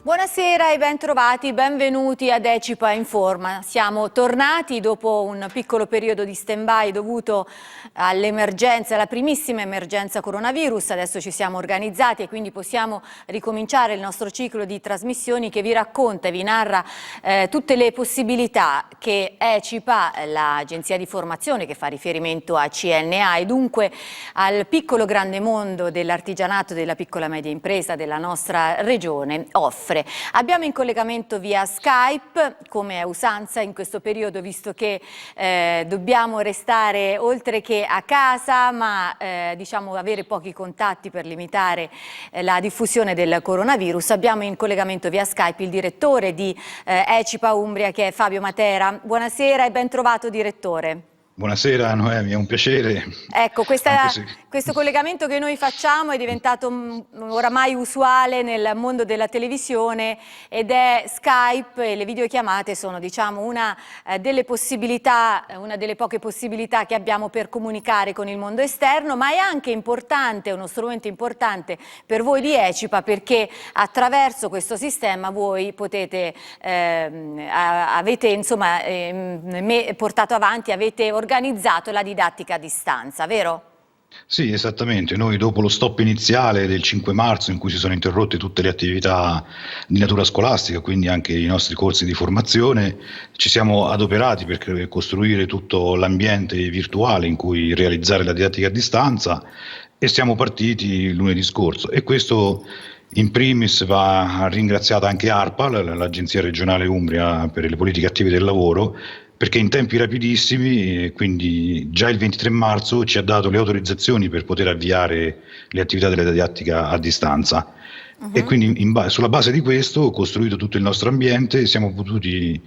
Buonasera e bentrovati, benvenuti ad Ecipa Informa. Siamo tornati dopo un piccolo periodo di stand-by dovuto all'emergenza, alla primissima emergenza coronavirus. Adesso ci siamo organizzati e quindi possiamo ricominciare il nostro ciclo di trasmissioni che vi racconta e vi narra tutte le possibilità che Ecipa, l'agenzia di formazione che fa riferimento a CNA e dunque al piccolo grande mondo dell'artigianato, della piccola media impresa della nostra regione, offre. Abbiamo in collegamento via Skype, come è usanza in questo periodo, visto che dobbiamo restare oltre che a casa, ma diciamo avere pochi contatti per limitare la diffusione del coronavirus. Abbiamo in collegamento via Skype il direttore di Ecipa Umbria, che è Fabio Matera. Buonasera e ben trovato, direttore. Buonasera Noemi, è un piacere. Ecco, questo collegamento che noi facciamo è diventato oramai usuale nel mondo della televisione ed è Skype, e le videochiamate sono, diciamo, una delle possibilità, una delle poche possibilità che abbiamo per comunicare con il mondo esterno, ma è anche importante, uno strumento importante per voi di Ecipa, perché attraverso questo sistema voi potete, avete insomma portato avanti, avete organizzato la didattica a distanza, vero? Sì, esattamente. Noi dopo lo stop iniziale del 5 marzo in cui si sono interrotte tutte le attività di natura scolastica, quindi anche i nostri corsi di formazione, ci siamo adoperati per costruire tutto l'ambiente virtuale in cui realizzare la didattica a distanza e siamo partiti lunedì scorso e questo in primis va ringraziata anche ARPA, l'Agenzia regionale Umbria per le politiche attive del lavoro, perché in tempi rapidissimi, quindi già il 23 marzo, ci ha dato le autorizzazioni per poter avviare le attività della didattica a distanza. E quindi sulla base di questo, costruito tutto il nostro ambiente, siamo potuti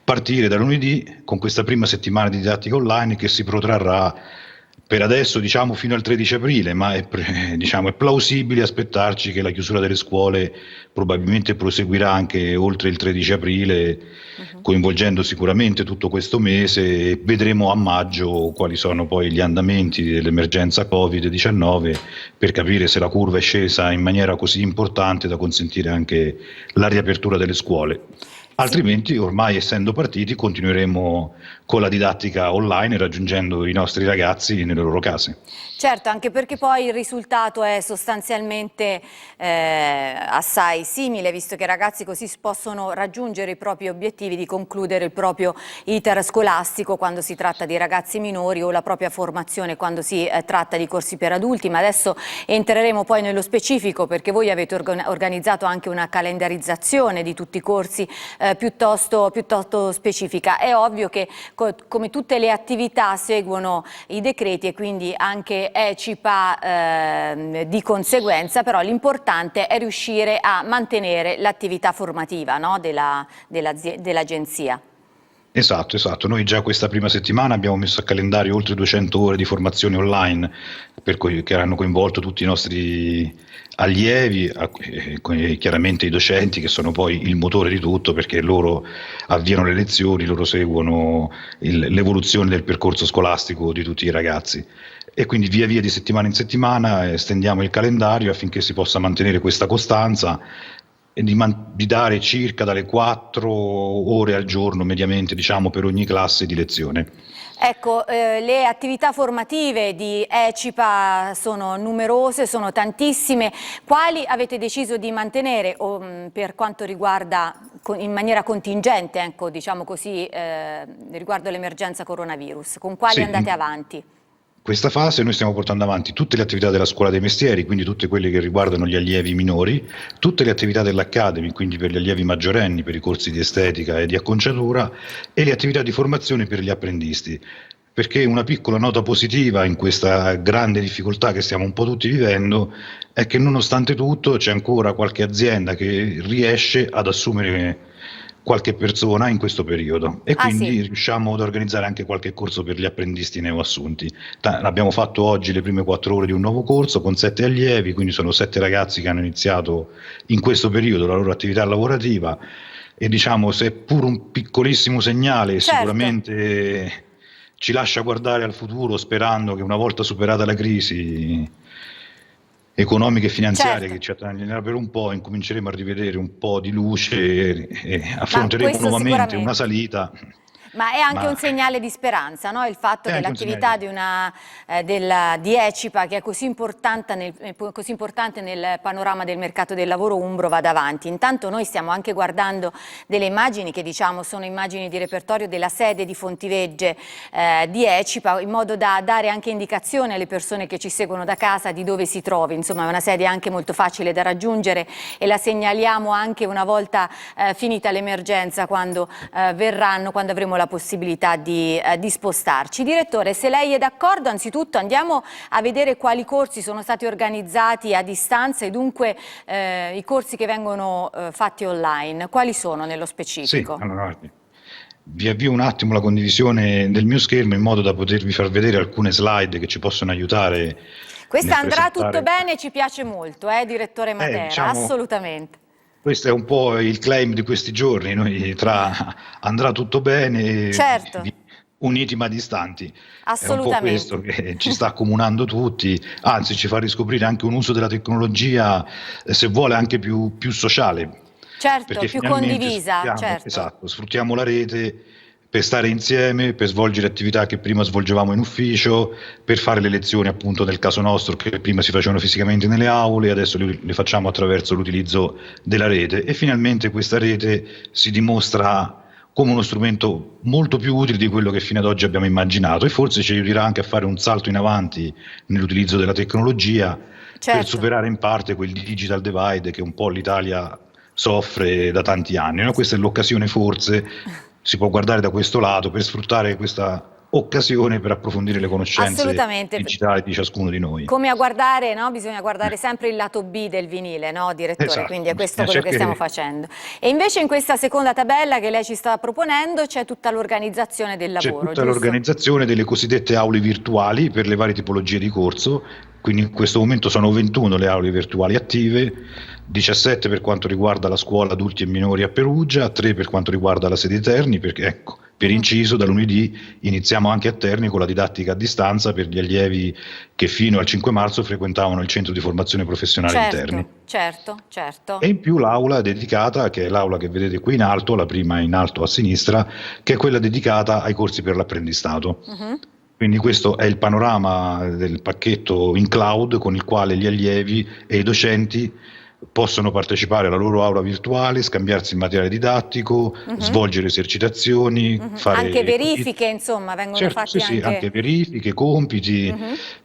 partire da lunedì con questa prima settimana di didattica online che si protrarrà per adesso, diciamo, fino al 13 aprile, ma diciamo, è plausibile aspettarci che la chiusura delle scuole probabilmente proseguirà anche oltre il 13 aprile, coinvolgendo sicuramente tutto questo mese, e vedremo a maggio quali sono poi gli andamenti dell'emergenza Covid-19 per capire se la curva è scesa in maniera così importante da consentire anche la riapertura delle scuole. Altrimenti, ormai essendo partiti, continueremo con la didattica online raggiungendo i nostri ragazzi nelle loro case. Certo, anche perché poi il risultato è sostanzialmente assai simile, visto che i ragazzi così possono raggiungere i propri obiettivi di concludere il proprio iter scolastico quando si tratta di ragazzi minori o la propria formazione quando si tratta di corsi per adulti, ma adesso entreremo poi nello specifico perché voi avete organizzato anche una calendarizzazione di tutti i corsi piuttosto specifica. È ovvio che come tutte le attività seguono i decreti e quindi anche Ecipa di conseguenza, però l'importante è riuscire a mantenere l'attività formativa, no, dell'agenzia. Esatto. Noi già questa prima settimana abbiamo messo a calendario oltre 200 ore di formazione online che hanno coinvolto tutti i nostri allievi e chiaramente i docenti che sono poi il motore di tutto perché loro avviano le lezioni, loro seguono l'evoluzione del percorso scolastico di tutti i ragazzi. E quindi via via di settimana in settimana estendiamo il calendario affinché si possa mantenere questa costanza e di dare circa dalle 4 ore al giorno mediamente, diciamo, per ogni classe di lezione. Ecco, le attività formative di Ecipa sono numerose, sono tantissime. Quali avete deciso di mantenere per quanto riguarda in maniera contingente, ecco, diciamo così, riguardo l'emergenza coronavirus? Con quali andate avanti? Questa fase noi stiamo portando avanti tutte le attività della scuola dei mestieri, quindi tutte quelle che riguardano gli allievi minori, tutte le attività dell'Academy, quindi per gli allievi maggiorenni, per i corsi di estetica e di acconciatura, e le attività di formazione per gli apprendisti. Perché una piccola nota positiva in questa grande difficoltà che stiamo un po' tutti vivendo è che nonostante tutto c'è ancora qualche azienda che riesce ad assumere qualche persona in questo periodo e quindi riusciamo ad organizzare anche qualche corso per gli apprendisti neoassunti. Abbiamo fatto oggi le prime 4 ore di un nuovo corso con 7 allievi, quindi sono 7 ragazzi che hanno iniziato in questo periodo la loro attività lavorativa e diciamo seppur un piccolissimo segnale sicuramente ci lascia guardare al futuro sperando che una volta superata la crisi economiche e finanziarie Certo. che ci attanaglia per un po', incominceremo a rivedere un po' di luce e Ma affronteremo questo nuovamente una sicuramente. Ma Ma è anche ma un segnale di speranza, no? Il fatto è che anche un segnale l'attività di di ECIPA, che è così importante nel panorama del mercato del lavoro umbro, vada avanti. Intanto noi stiamo anche guardando delle immagini che diciamo sono immagini di repertorio della sede di Fontivegge di ECIPA, in modo da dare anche indicazione alle persone che ci seguono da casa di dove si trovi. Insomma, è una sede anche molto facile da raggiungere e la segnaliamo anche una volta finita l'emergenza, quando quando avremo la possibilità di spostarci. Direttore, se lei è d'accordo, anzitutto andiamo a vedere quali corsi sono stati organizzati a distanza e dunque i corsi che vengono fatti online. Quali sono nello Sì, specifico? allora guardi, vi avvio un attimo la condivisione del mio schermo in modo da potervi far vedere alcune slide che ci possono aiutare Questa nel andrà tutto presentare. bene, ci piace molto, direttore Matera, Diciamo, assolutamente. questo è un po' il claim di questi giorni, noi tra andrà tutto bene e Certo, uniti ma distanti. È un po' assolutamente. questo che ci sta accomunando tutti, anzi ci fa riscoprire anche un uso della tecnologia, se vuole, anche più sociale, Certo, perché più finalmente condivisa, certo. sfruttiamo la rete per stare insieme, per svolgere attività che prima svolgevamo in ufficio, per fare le lezioni, appunto nel caso nostro, che prima si facevano fisicamente nelle aule, adesso le facciamo attraverso l'utilizzo della rete, e finalmente questa rete si dimostra come uno strumento molto più utile di quello che fino ad oggi abbiamo immaginato, e forse ci aiuterà anche a fare un salto in avanti nell'utilizzo della tecnologia per Certo. superare in parte quel digital divide che un po' l'Italia soffre da tanti anni, no? Questa è l'occasione, forse si può guardare da questo lato, per sfruttare questa occasione per approfondire le conoscenze Assolutamente. digitali di ciascuno di noi. Come a guardare, no? Bisogna guardare sempre il lato B del vinile, no, direttore? Quindi Esatto, è questo bisogna quello che stiamo cercare. facendo. E invece in questa seconda tabella che lei ci sta proponendo c'è tutta l'organizzazione del C'è lavoro, tutta giusto? l'organizzazione delle cosiddette aule virtuali per le varie tipologie di corso, quindi in questo momento sono 21 le aule virtuali attive, 17 per quanto riguarda la scuola adulti e minori a Perugia, 3 per quanto riguarda la sede Terni, perché ecco, per inciso da lunedì iniziamo anche a Terni con la didattica a distanza per gli allievi che fino al 5 marzo frequentavano il centro di formazione professionale di Terni. Certo, certo, certo. E in più l'aula dedicata, che è l'aula che vedete qui in alto, la prima in alto a sinistra, che è quella dedicata ai corsi per l'apprendistato. Quindi questo è il panorama del pacchetto in cloud con il quale gli allievi e i docenti possono partecipare alla loro aula virtuale, scambiarsi il materiale didattico, svolgere esercitazioni, Anche fare quiz. verifiche, insomma, vengono Certo, fatti sì, sì, anche... anche verifiche, compiti,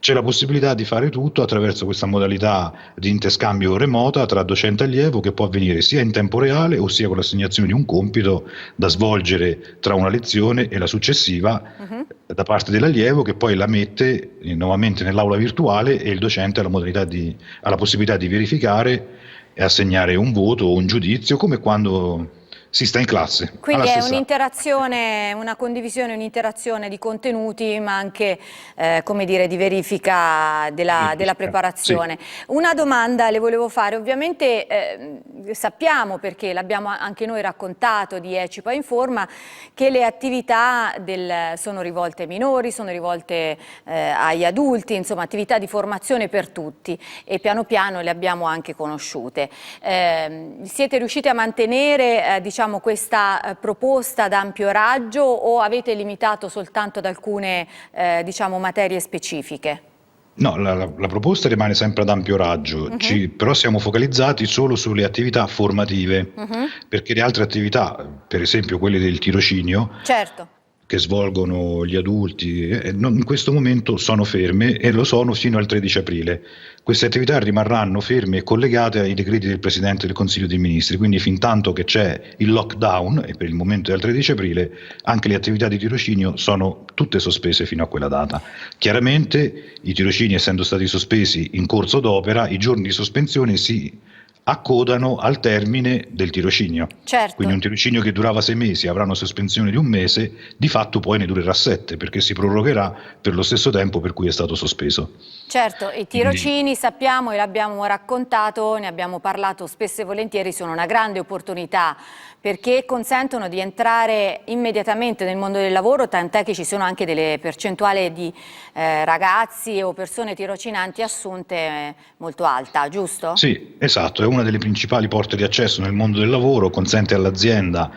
c'è la possibilità di fare tutto attraverso questa modalità di interscambio remota tra docente e allievo, che può avvenire sia in tempo reale, ossia con l'assegnazione di un compito da svolgere tra una lezione e la successiva da parte dell'allievo, che poi la mette nuovamente nell'aula virtuale, e il docente ha la possibilità di verificare e assegnare un voto o un giudizio, come quando si sta in classe, alla Quindi è stessa. un'interazione, una condivisione, un'interazione di contenuti, ma anche, come dire, di verifica della Sì. preparazione. Una domanda le volevo fare, ovviamente sappiamo, perché l'abbiamo anche noi raccontato di ECIPA Informa, che le attività sono rivolte ai minori, sono rivolte agli adulti, insomma attività di formazione per tutti, e piano piano le abbiamo anche conosciute. Siete riusciti a mantenere, diciamo, questa proposta ad ampio raggio, o avete limitato soltanto ad alcune diciamo, materie specifiche? No, la proposta rimane sempre ad ampio raggio, però siamo focalizzati solo sulle attività formative, perché le altre attività, per esempio quelle del tirocinio, Certo. che svolgono gli adulti, in questo momento sono ferme, e lo sono fino al 13 aprile. Queste attività rimarranno ferme e collegate ai decreti del Presidente del Consiglio dei Ministri, quindi fin tanto che c'è il lockdown, e per il momento è al 13 aprile, anche le attività di tirocinio sono tutte sospese fino a quella data. Chiaramente i tirocini, essendo stati sospesi in corso d'opera, i giorni di sospensione si accodano al termine del tirocinio. Certo. Quindi un tirocinio che durava 6 mesi avrà una sospensione di un mese, di fatto poi ne durerà 7, perché si prorogherà per lo stesso tempo per cui è stato sospeso. Certo, i tirocini sappiamo e l'abbiamo raccontato, ne abbiamo parlato spesso e volentieri, sono una grande opportunità perché consentono di entrare immediatamente nel mondo del lavoro, tant'è che ci sono anche delle percentuali di ragazzi o persone tirocinanti assunte molto alta, giusto? Sì, esatto, è una delle principali porte di accesso nel mondo del lavoro, consente all'azienda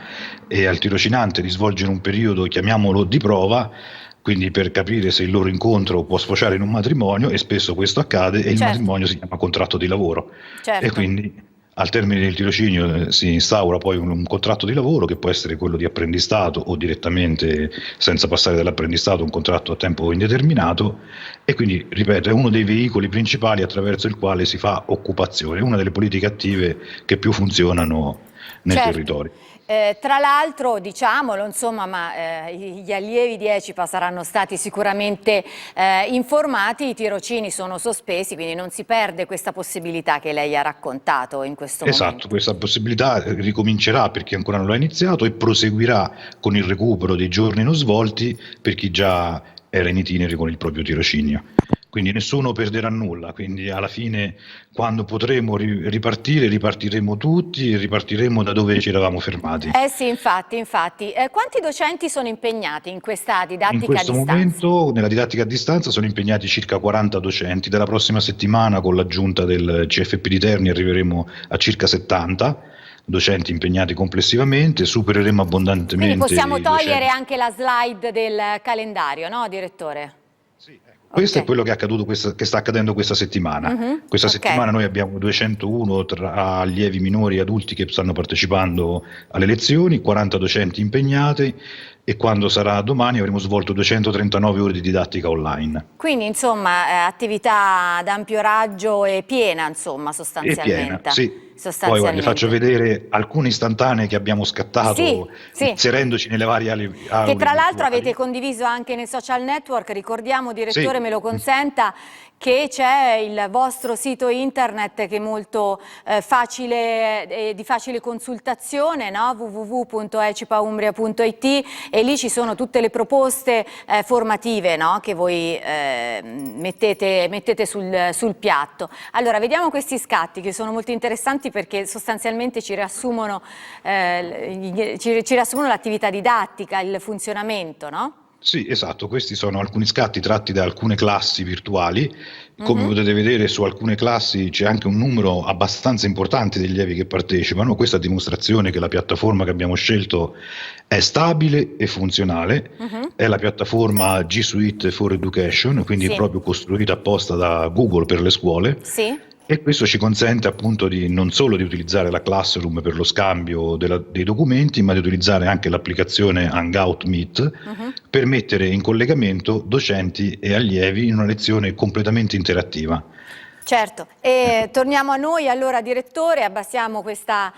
e al tirocinante di svolgere un periodo, chiamiamolo di prova, quindi per capire se il loro incontro può sfociare in un matrimonio, e spesso questo accade, e il Certo, matrimonio si chiama contratto di lavoro. E certo. quindi al termine del tirocinio si instaura poi un contratto di lavoro, che può essere quello di apprendistato o direttamente, senza passare dall'apprendistato, un contratto a tempo indeterminato, e quindi, ripeto, è uno dei veicoli principali attraverso il quale si fa occupazione, è una delle politiche attive che più funzionano nel Certo. territorio. Tra l'altro, diciamolo, insomma, gli allievi di ECIPA saranno stati sicuramente informati, i tirocini sono sospesi, quindi non si perde questa possibilità che lei ha raccontato in questo Esatto, momento. questa possibilità ricomincerà per chi ancora non l'ha iniziato, e proseguirà con il recupero dei giorni non svolti per chi già era in itinere con il proprio tirocinio. Quindi nessuno perderà nulla, quindi alla fine, quando potremo ripartire, ripartiremo tutti e ripartiremo da dove ci eravamo fermati. Sì, infatti. Quanti docenti sono impegnati in questa In didattica a questo distanza? momento nella didattica a distanza sono impegnati circa 40 docenti. Dalla prossima settimana, con l'aggiunta del CFP di Terni, arriveremo a circa 70 docenti impegnati complessivamente, supereremo Quindi abbondantemente possiamo i togliere docenti. anche la slide del calendario, no, direttore? Questo è Ok. quello che è accaduto che sta accadendo questa settimana. Questa Ok. settimana noi abbiamo 201 tra allievi minori e adulti che stanno partecipando alle lezioni, 40 docenti impegnati, e quando sarà domani avremo svolto 239 ore di didattica online. Quindi, insomma, attività ad ampio raggio e piena, insomma, È piena, sostanzialmente. sì. Poi guarda, le faccio vedere alcune istantanee che abbiamo Sì, scattato sì. inserendoci nelle varie aule Che tra l'altro virtuali. avete condiviso anche nei social network, ricordiamo, direttore, me Sì. lo consenta, che c'è il vostro sito internet che è molto facile, di facile consultazione, no? www.ecipaumbria.it, e lì ci sono tutte le proposte formative, no? Che voi mettete sul piatto. Allora, vediamo questi scatti che sono molto interessanti perché sostanzialmente ci riassumono l'attività didattica, il funzionamento, no? Sì, esatto, questi sono alcuni scatti tratti da alcune classi virtuali. Come potete vedere, su alcune classi c'è anche un numero abbastanza importante di allievi che partecipano. Questa è dimostrazione che la piattaforma che abbiamo scelto è stabile e funzionale. È la piattaforma G Suite for Education, quindi Sì. proprio costruita apposta da Google per le scuole. Sì. E questo ci consente appunto non solo di utilizzare la Classroom per lo scambio dei documenti, ma di utilizzare anche l'applicazione Hangout Meet per mettere in collegamento docenti e allievi in una lezione completamente interattiva. Certo, e torniamo a noi allora, direttore, abbassiamo questa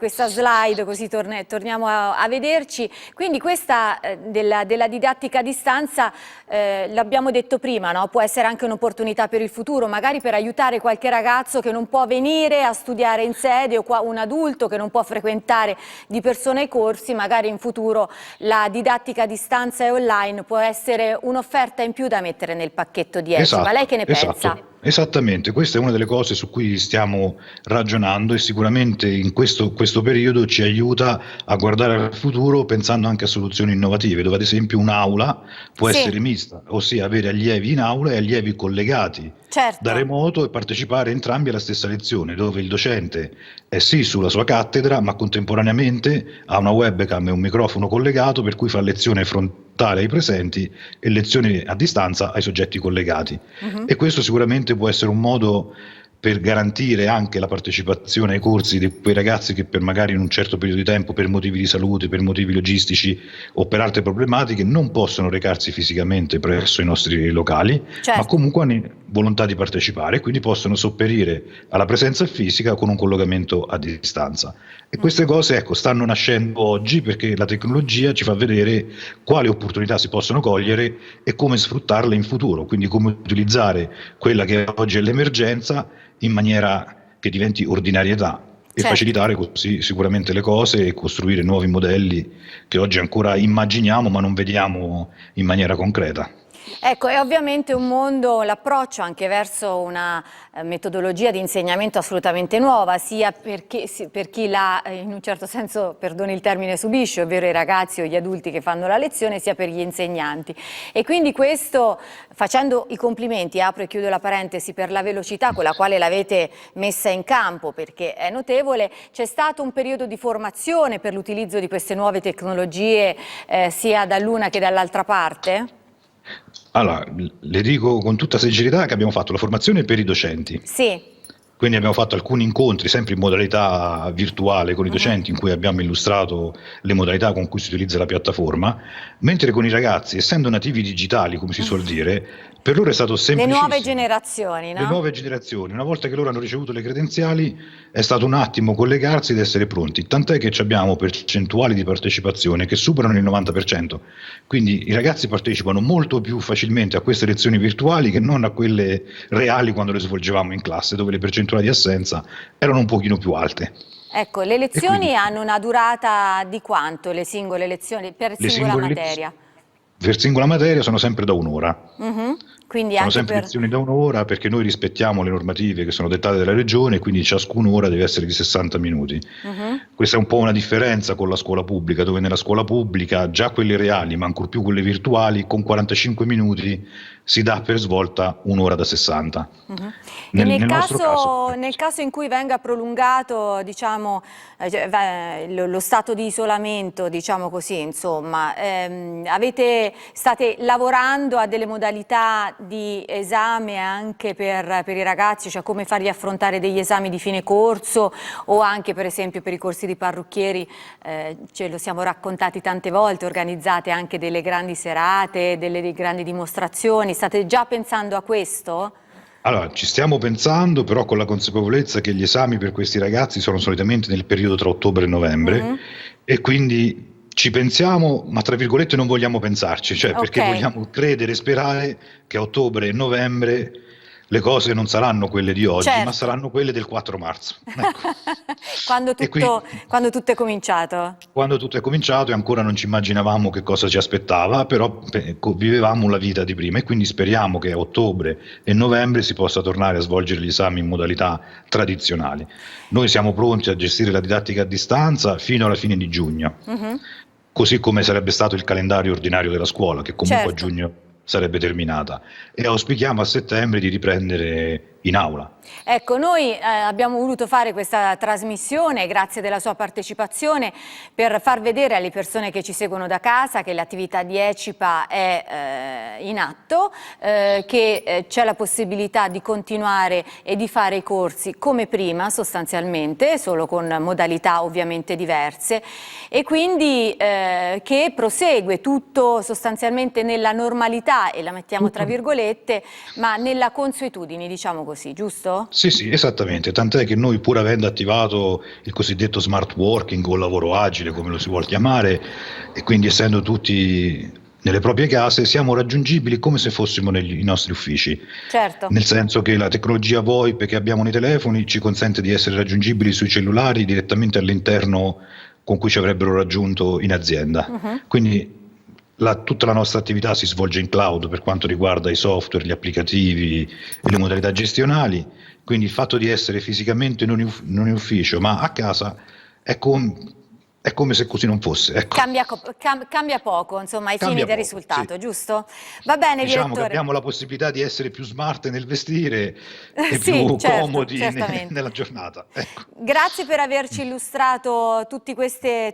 slide così torniamo a vederci. Quindi questa della didattica a distanza, l'abbiamo detto prima, no? Può essere anche un'opportunità per il futuro, magari per aiutare qualche ragazzo che non può venire a studiare in sede, o un adulto che non può frequentare di persona i corsi, magari in futuro la didattica a distanza e online può essere un'offerta in più da mettere nel pacchetto di ECIPA. Lei che ne pensa? Esattamente, questa è una delle cose su cui stiamo ragionando, e sicuramente in questo periodo ci aiuta a guardare al futuro pensando anche a soluzioni innovative, dove ad esempio un'aula può essere mista, ossia avere allievi in aula e allievi collegati da remoto e partecipare entrambi alla stessa lezione, dove il docente è sì sulla sua cattedra, ma contemporaneamente ha una webcam e un microfono collegato, per cui fa lezione frontale ai presenti e lezione a distanza ai soggetti collegati. E questo sicuramente può essere un modo per garantire anche la partecipazione ai corsi di quei ragazzi che per magari in un certo periodo di tempo, per motivi di salute, per motivi logistici o per altre problematiche, non possono recarsi fisicamente presso i nostri locali, ma comunque hanno volontà di partecipare, e quindi possono sopperire alla presenza fisica con un collegamento a distanza. E queste cose, ecco, stanno nascendo oggi perché la tecnologia ci fa vedere quali opportunità si possono cogliere e come sfruttarle in futuro, quindi come utilizzare quella che oggi è l'emergenza in maniera che diventi ordinarietà, e facilitare così sicuramente le cose e costruire nuovi modelli che oggi ancora immaginiamo ma non vediamo in maniera concreta. Ecco, è ovviamente un mondo, l'approccio anche verso una metodologia di insegnamento assolutamente nuova, sia per chi la, in un certo senso, perdoni il termine, subisce, ovvero i ragazzi o gli adulti che fanno la lezione, sia per gli insegnanti. E quindi questo, facendo i complimenti, apro e chiudo la parentesi, per la velocità con la quale l'avete messa in campo, perché è notevole, c'è stato un periodo di formazione per l'utilizzo di queste nuove tecnologie, sia dall'una che dall'altra parte? Allora, le dico con tutta sincerità che abbiamo fatto la formazione per i docenti. Sì. Quindi abbiamo fatto alcuni incontri sempre in modalità virtuale con i docenti in cui abbiamo illustrato le modalità con cui si utilizza la piattaforma, mentre con i ragazzi, essendo nativi digitali, come si suol dire, per loro è stato Le semplicissimo. nuove generazioni, no? Le nuove generazioni, una volta che loro hanno ricevuto le credenziali, è stato un attimo collegarsi ed essere pronti, tant'è che abbiamo percentuali di partecipazione che superano il 90%, quindi i ragazzi partecipano molto più facilmente a queste lezioni virtuali che non a quelle reali quando le svolgevamo in classe, dove le percentuali di assenza erano un pochino più alte. Ecco, le lezioni hanno una durata di quanto, le singole lezioni, per Le singola singole materia? per singola materia sono sempre da un'ora. Quindi Sono anche sempre per... lezioni da un'ora perché noi rispettiamo le normative che sono dettate dalla regione, quindi ciascuna ora deve essere di 60 minuti. Questa è un po' una differenza con la scuola pubblica, dove nella scuola pubblica già quelle reali, ma ancor più quelle virtuali, con 45 minuti si dà per svolta un'ora da 60. E Nel nostro caso, nel caso in cui venga prolungato, diciamo, lo stato di isolamento, diciamo così, insomma, state lavorando a delle modalità di esame anche per i ragazzi, cioè come fargli affrontare degli esami di fine corso o anche per esempio per i corsi di parrucchieri, ce lo siamo raccontati tante volte, organizzate anche delle grandi serate, delle grandi dimostrazioni, state già pensando a questo? allora, ci stiamo pensando, però con la consapevolezza che gli esami per questi ragazzi sono solitamente nel periodo tra ottobre e novembre e quindi ci pensiamo, ma tra virgolette non vogliamo pensarci, cioè perché vogliamo credere e sperare che a ottobre e novembre le cose non saranno quelle di oggi, ma saranno quelle del 4 marzo. Ecco. Quando tutto è cominciato? Quando tutto è cominciato e ancora non ci immaginavamo che cosa ci aspettava, però vivevamo la vita di prima e quindi speriamo che a ottobre e novembre si possa tornare a svolgere gli esami in modalità tradizionali. Noi siamo pronti a gestire la didattica a distanza fino alla fine di giugno, così come sarebbe stato il calendario ordinario della scuola, che comunque a giugno sarebbe terminata, e auspichiamo a settembre di riprendere in aula. Ecco, noi abbiamo voluto fare questa trasmissione, grazie della sua partecipazione, per far vedere alle persone che ci seguono da casa che l'attività di ECIPA è in atto, che c'è la possibilità di continuare e di fare i corsi come prima sostanzialmente, solo con modalità ovviamente diverse, e quindi che prosegue tutto sostanzialmente nella normalità, e la mettiamo tra virgolette, ma nella consuetudine, diciamo così, giusto? Sì, sì, esattamente, tant'è che noi, pur avendo attivato il cosiddetto smart working o lavoro agile, come lo si vuol chiamare, e quindi essendo tutti nelle proprie case, siamo raggiungibili come se fossimo nei nostri uffici. Certo. Nel senso che la tecnologia VoIP che abbiamo nei telefoni ci consente di essere raggiungibili sui cellulari direttamente all'interno con cui ci avrebbero raggiunto in azienda. Quindi tutta la nostra attività si svolge in cloud per quanto riguarda i software, gli applicativi e le modalità gestionali, quindi il fatto di essere fisicamente non in ufficio ma a casa è come se così non fosse. Ecco. Cambia poco, insomma, ai Cambia fini del poco, risultato, sì. giusto? Va bene, Diciamo direttore. che abbiamo la possibilità di essere più smart nel vestire e Sì, più certo, comodi certamente. nella giornata. Ecco. Grazie per averci illustrato tutte queste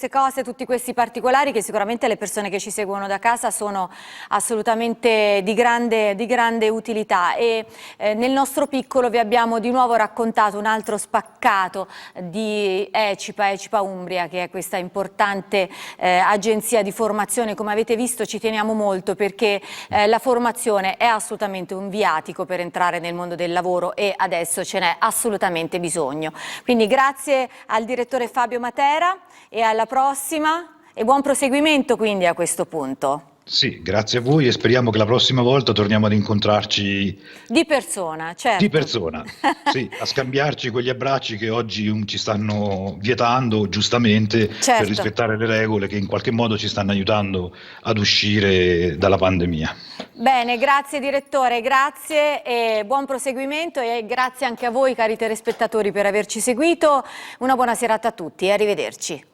cose, tutti questi particolari che sicuramente le persone che ci seguono da casa sono assolutamente di grande utilità, e nel nostro piccolo vi abbiamo di nuovo raccontato un altro spaccato di ECIPA Umbria, che è questa importante agenzia di formazione. Come avete visto ci teniamo molto perché la formazione è assolutamente un viatico per entrare nel mondo del lavoro e adesso ce n'è assolutamente bisogno. Quindi grazie al direttore Fabio Matera e alla prossima, e buon proseguimento quindi a questo punto. Sì, grazie a voi e speriamo che la prossima volta torniamo ad incontrarci Di persona, certo. di persona, sì, a scambiarci quegli abbracci che oggi ci stanno vietando, giustamente, per Certo. rispettare le regole che in qualche modo ci stanno aiutando ad uscire dalla pandemia. Bene, grazie direttore, grazie e buon proseguimento e grazie anche a voi cari telespettatori per averci seguito. Una buona serata a tutti e arrivederci.